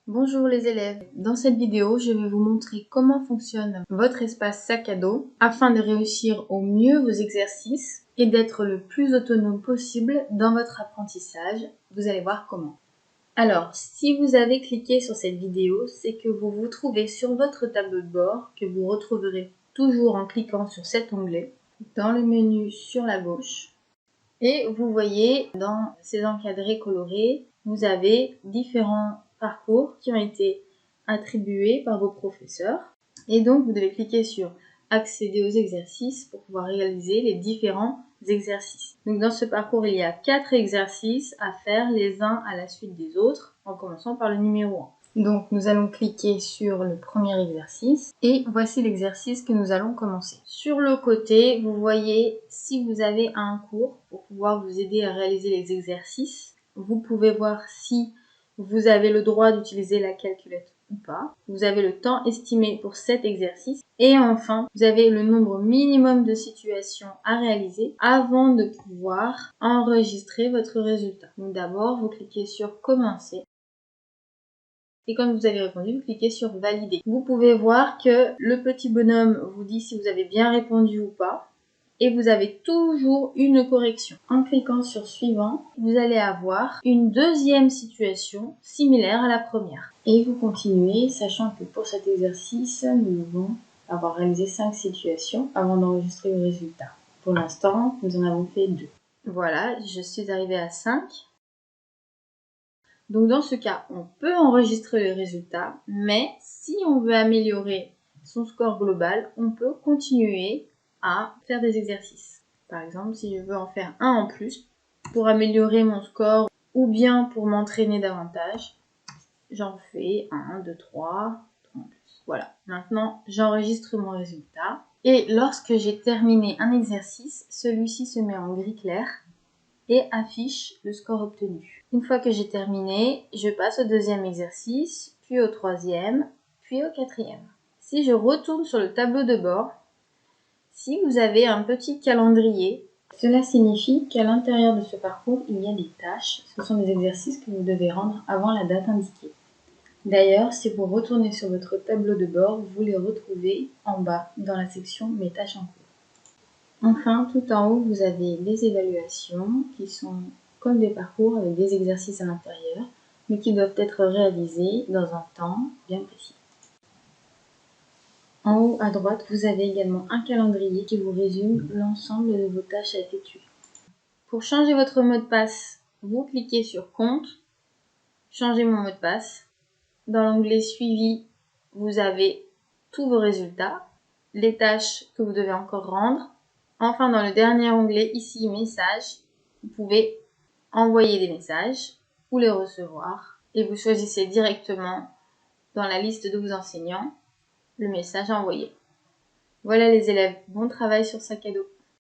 Bonjour les élèves, dans cette vidéo je vais vous montrer comment fonctionne votre espace sac à dos afin de réussir au mieux vos exercices et d'être le plus autonome possible dans votre apprentissage. Vous allez voir comment. Alors, si vous avez cliqué sur cette vidéo, c'est que vous vous trouvez sur votre tableau de bord que vous retrouverez toujours en cliquant sur cet onglet dans le menu sur la gauche. Et vous voyez, dans ces encadrés colorés, vous avez différents parcours qui ont été attribués par vos professeurs. Et donc, vous devez cliquer sur accéder aux exercices pour pouvoir réaliser les différents exercices. Donc, dans ce parcours, il y a 4 exercices à faire les uns à la suite des autres, en commençant par le numéro 1. Donc nous allons cliquer sur le premier exercice et voici l'exercice que nous allons commencer. Sur le côté, vous voyez si vous avez un cours pour pouvoir vous aider à réaliser les exercices. Vous pouvez voir si vous avez le droit d'utiliser la calculette ou pas. Vous avez le temps estimé pour cet exercice. Et enfin, vous avez le nombre minimum de situations à réaliser avant de pouvoir enregistrer votre résultat. Donc d'abord, vous cliquez sur commencer. Et quand vous avez répondu, vous cliquez sur valider. Vous pouvez voir que le petit bonhomme vous dit si vous avez bien répondu ou pas. Et vous avez toujours une correction. En cliquant sur suivant, vous allez avoir une deuxième situation similaire à la première. Et vous continuez, sachant que pour cet exercice, nous devons avoir réalisé 5 situations avant d'enregistrer le résultat. Pour l'instant, nous en avons fait 2. Voilà, je suis arrivée à 5. Donc dans ce cas, on peut enregistrer le résultat, mais si on veut améliorer son score global, on peut continuer à faire des exercices. Par exemple, si je veux en faire un en plus pour améliorer mon score ou bien pour m'entraîner davantage, j'en fais 1, 2, 3 en plus. Voilà, maintenant j'enregistre mon résultat. Et lorsque j'ai terminé un exercice, celui-ci se met en gris clair et affiche le score obtenu. Une fois que j'ai terminé, je passe au deuxième exercice, puis au troisième, puis au quatrième. Si je retourne sur le tableau de bord, si vous avez un petit calendrier, cela signifie qu'à l'intérieur de ce parcours, il y a des tâches. Ce sont des exercices que vous devez rendre avant la date indiquée. D'ailleurs, si vous retournez sur votre tableau de bord, vous les retrouvez en bas dans la section « Mes tâches en cours ». Enfin, tout en haut, vous avez les évaluations qui sont comme des parcours avec des exercices à l'intérieur, mais qui doivent être réalisés dans un temps bien précis. En haut à droite, vous avez également un calendrier qui vous résume l'ensemble de vos tâches à effectuer. Pour changer votre mot de passe, vous cliquez sur Compte, Changer mon mot de passe. Dans l'onglet Suivi, vous avez tous vos résultats, les tâches que vous devez encore rendre. Enfin, dans le dernier onglet, ici, Messages, vous pouvez envoyer des messages ou les recevoir. Et vous choisissez directement dans la liste de vos enseignants le message à envoyer. Voilà les élèves, bon travail sur sac à dos.